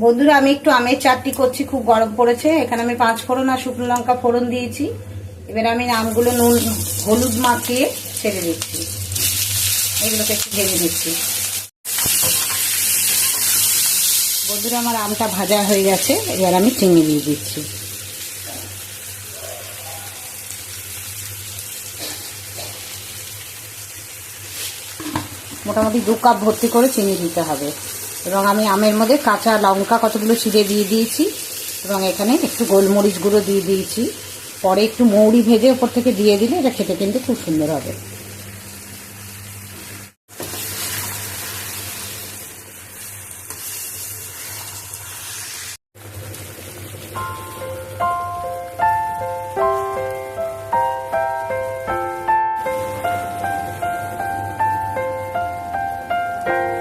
বন্ধুরা, আমি একটু আমের চাটনি করছি, খুব গরম পড়েছে। এখানে আমি 5 ফোড়ন আর শুকনো লঙ্কা ফোড়ন দিয়েছি। এবার আমি আমগুলো নুন হলুদ মাখিয়ে ছেড়ে দিচ্ছি, এগুলোকে একটু ভেজে দিচ্ছি। বন্ধুরা, আমার আমটা ভাজা হয়ে গেছে, এবার আমি চিনি দিয়ে দিচ্ছি। মোটামুটি 2 কাপ ভর্তি করে চিনি দিতে হবে। এবং আমি আমের মধ্যে কাঁচা লঙ্কা কতগুলো ছিঁড়ে দিয়ে দিয়েছি, এবং এখানে একটু গোলমরিচ গুঁড়ো দিয়ে দিয়েছি। পরে একটু মৌরি ভেজে ওপর থেকে দিয়ে দিলে এটা খেতে কিন্তু খুব সুন্দর হবে।